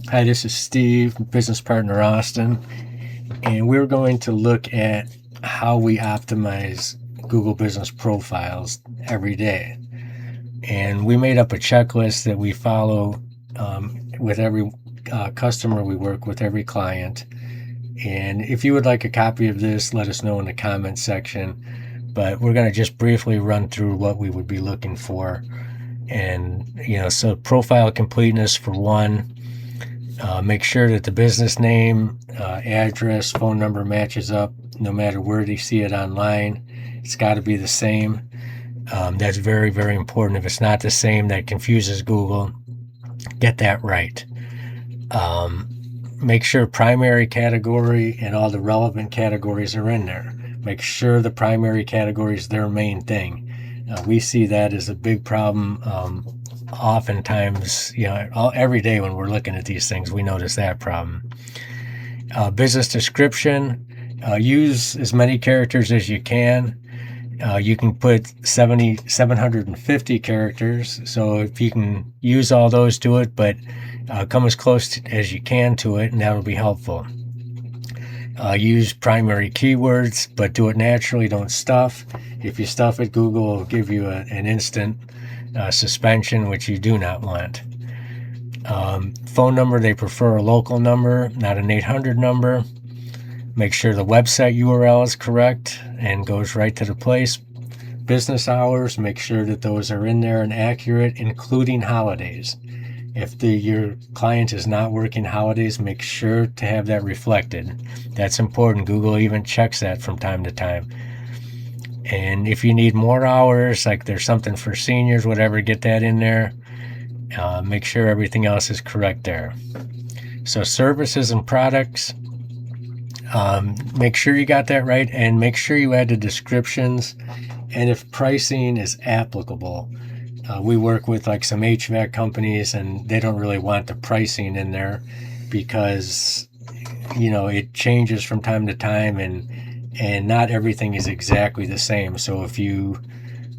Hi, this is Steve, business partner Austin, and we're going to look at how we optimize Google Business Profiles every day. And we made up a checklist that we follow with every customer we work with, every client. And if you would like a copy of this, let us know in the comments section. But we're going to just briefly run through what we would be looking for. And, so profile completeness for one. Make sure that the business name, address, phone number matches up no matter where they see it online. It's got to be the same. That's very, very important. If it's not the same, that confuses Google. Get that right. Make sure primary category and all the relevant categories are in there. Make sure the primary category is their main thing. We see that as a big problem. Oftentimes, every day when we're looking at these things, we notice that problem. Business description, use as many characters as you can. You can put 750 characters. So if you can use all those to it, but come as close as you can to it, and that'll be helpful. Use primary keywords, but do it naturally. Don't stuff. If you stuff it, Google will give you an instant suspension, which you do not want. Phone number, they prefer a local number, not an 800 number. Make sure the website URL is correct and goes right to the place. Business hours, make sure that those are in there and accurate, including holidays. If your client is not working holidays, make sure to have that reflected. That's important. Google even checks that from time to time. And if you need more hours, like there's something for seniors, whatever, get that in there. Make sure everything else is correct there. So services and products, make sure you got that right, and make sure you add the descriptions. And if pricing is applicable, we work with like some HVAC companies, and they don't really want the pricing in there because, it changes from time to time, and not everything is exactly the same. So if you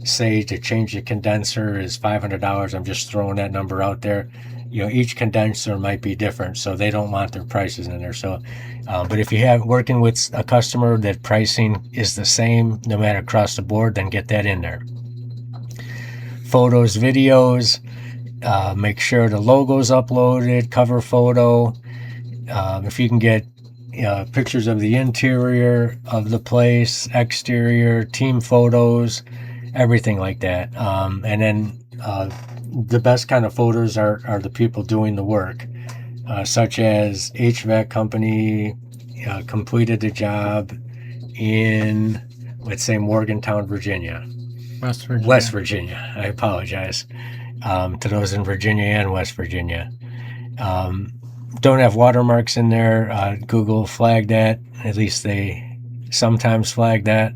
say to change the condenser is $500, I'm just throwing that number out there. Each condenser might be different, so they don't want their prices in there. So, but if you have working with a customer that pricing is the same no matter across the board, then get that in there. Photos, videos, make sure the logo's uploaded, cover photo. If you can get pictures of the interior of the place, exterior, team photos, everything like that. And then the best kind of photos are the people doing the work, such as HVAC company completed the job in, let's say, Morgantown, Virginia. West Virginia. I apologize to those in Virginia and West Virginia. Don't have watermarks in there. Google flagged that. At least they sometimes flag that.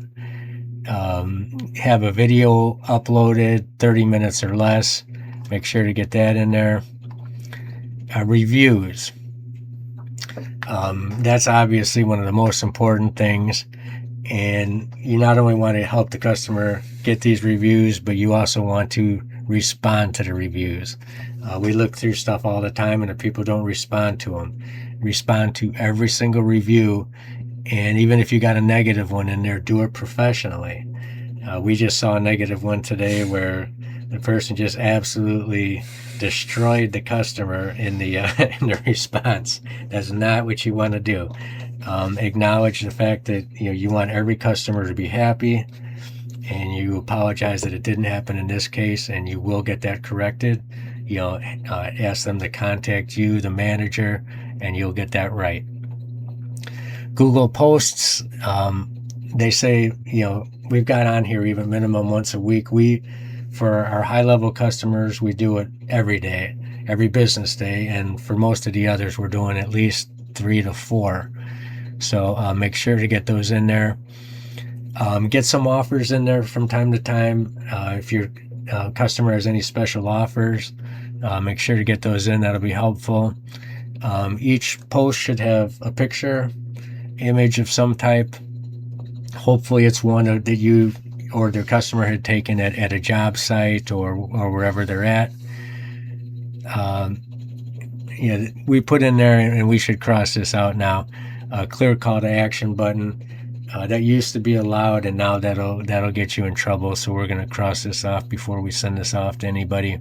Have a video uploaded 30 minutes or less. Make sure to get that in there. Reviews. That's obviously one of the most important things. And you not only want to help the customer get these reviews, but you also want to respond to the reviews. We look through stuff all the time, and if people don't respond to them, respond to every single review. And even if you got a negative one in there, do it professionally. We just saw a negative one today where the person just absolutely destroyed the customer in the in the response. That's not what you want to do. Acknowledge the fact that you want every customer to be happy, and you apologize that it didn't happen in this case, and you will get that corrected. Ask them to contact you, the manager, and you'll get that right. Google Posts, they say, we've got on here even minimum once a week. For our high-level customers, we do it every day, every business day, and for most of the others, we're doing at least 3 to 4. So make sure to get those in there. Get some offers in there from time to time. If your customer has any special offers, make sure to get those in. That'll be helpful. Each post should have a picture, image of some type. Hopefully it's one that you or their customer had taken at a job site or wherever they're at. yeah, we put in there, and we should cross this out now. Clear call to action button. That used to be allowed, and now that'll get you in trouble. So we're going to cross this off before we send this off to anybody.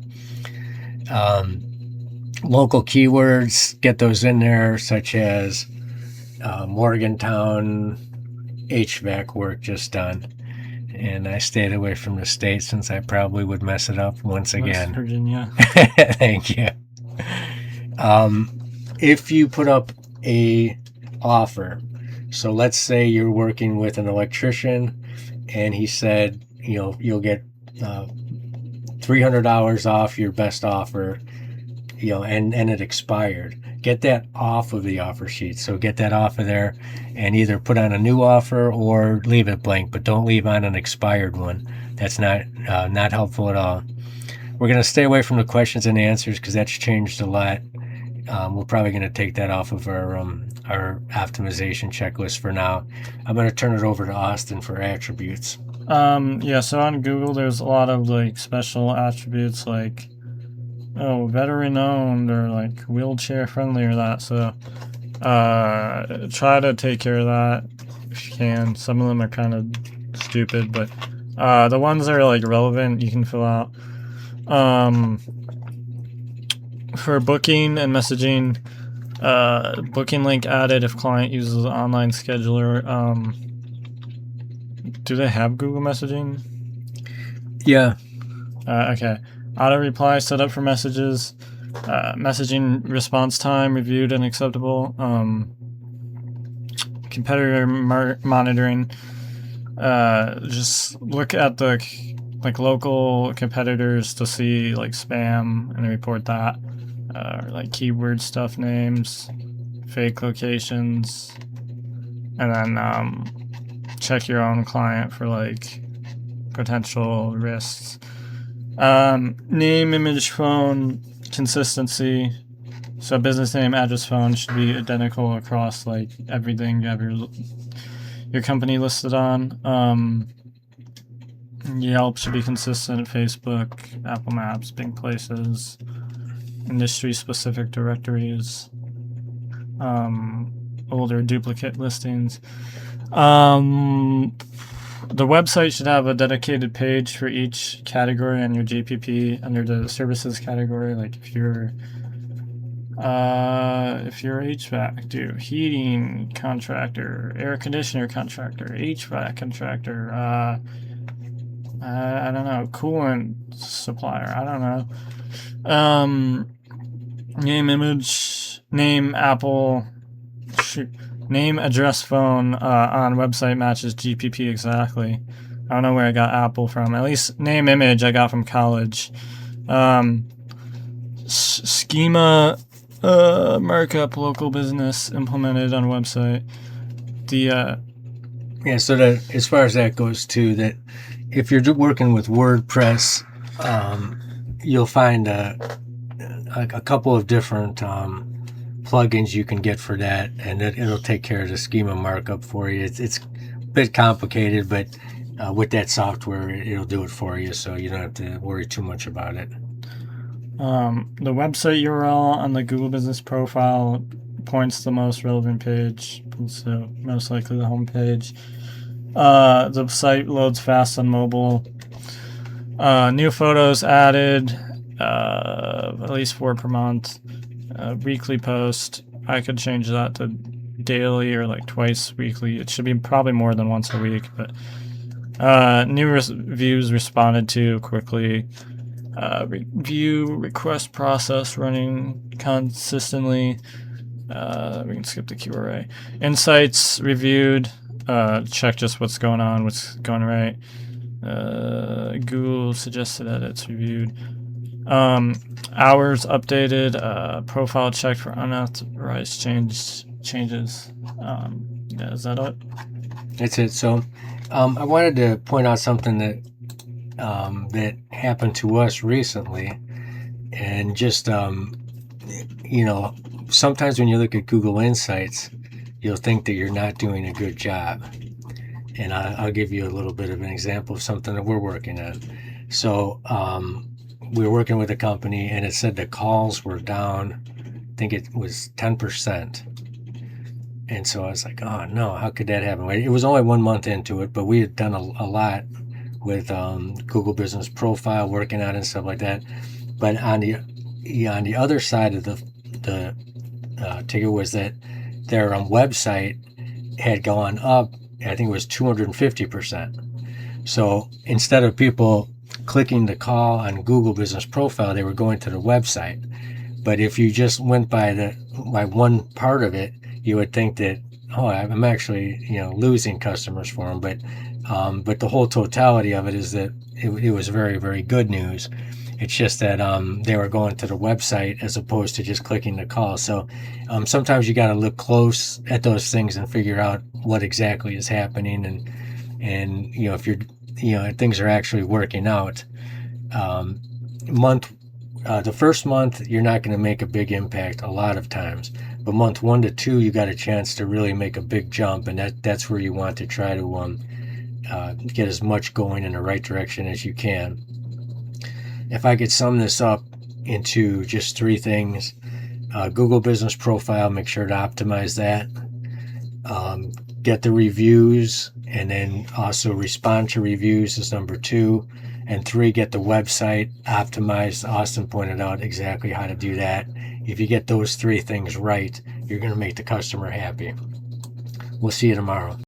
Local keywords, get those in there, such as Morgantown HVAC work just done. And I stayed away from the state since I probably would mess it up once again. West Virginia. Thank you. If you put up a offer, so let's say you're working with an electrician and he said, you'll get $300 off your best offer, and it expired. Get that off of the offer sheet. So get that off of there and either put on a new offer or leave it blank, but don't leave on an expired one. That's not helpful at all. We're going to stay away from the questions and answers because that's changed a lot. We're probably going to take that off of our optimization checklist for now. I'm going to turn it over to Austin for attributes. So on Google, there's a lot of like special attributes like, veteran owned or like wheelchair friendly or that. So try to take care of that if you can. Some of them are kind of stupid, but the ones that are like relevant you can fill out. For booking and messaging, booking link added if client uses online scheduler. Do they have Google messaging? Yeah. Okay. Auto reply set up for messages. Messaging response time reviewed and acceptable. Competitor monitoring. Just look at the local competitors to see like spam and report that. Like keyword stuff names, fake locations, and then check your own client for like potential risks. Name, image, phone, consistency. So business name, address, phone should be identical across like everything you have your company listed on. Yelp should be consistent. Facebook, Apple Maps, Bing Places, industry specific directories, older duplicate listings. The website should have a dedicated page for each category on your GPP under the services category. Like if you're HVAC, do heating contractor, air conditioner contractor, HVAC contractor, I don't know, coolant supplier, I don't know. Name, image, name, Apple, name, address, phone on website matches GPP exactly. I don't know where I got Apple from. At least name, image I got from college. Schema markup, local business implemented on website. So that as far as that goes too, that if you're working with WordPress, you'll find a couple of different plugins you can get for that, and it'll take care of the schema markup for you. It's a bit complicated, but with that software, it'll do it for you, so you don't have to worry too much about it. The website URL on the Google Business Profile points to the most relevant page, so most likely the home page. The site loads fast on mobile. New photos added, at least 4 per month. Weekly post, I could change that to daily or like twice weekly. It should be probably more than once a week, but new views responded to quickly. Review request process running consistently. We can skip the QRA. Insights reviewed. Check just what's going on, what's going right. Google suggested edits reviewed. Hours updated. Profile checked for unauthorized changes. Is that it? That's it. So I wanted to point out something that happened to us recently, and just sometimes when you look at Google Insights, you'll think that you're not doing a good job. And I'll give you a little bit of an example of something that we're working on. So we were working with a company, and it said the calls were down. think it was 10%. And so I was like, oh no, how could that happen? It was only 1 month into it, but we had done a lot with Google Business Profile, working on it and stuff like that. But on the other side of the ticket was that their website had gone up. I think it was 250%. So instead of people clicking the call on Google Business Profile, they were going to the website. But if you just went by one part of it, you would think that, oh, I'm actually losing customers for them. But the whole totality of it is that it was very, very good news. It's just that they were going to the website as opposed to just clicking the call. So sometimes you got to look close at those things and figure out what exactly is happening, and if things are actually working out. The first month, you're not going to make a big impact a lot of times, but month 1 to 2, you got a chance to really make a big jump, and that's where you want to try to get as much going in the right direction as you can. If I could sum this up into just 3 things: Google Business Profile, make sure to optimize that. Get the reviews, and then also respond to reviews is number 2. And 3, get the website optimized. Austin pointed out exactly how to do that. If you get those 3 things right, you're going to make the customer happy. We'll see you tomorrow.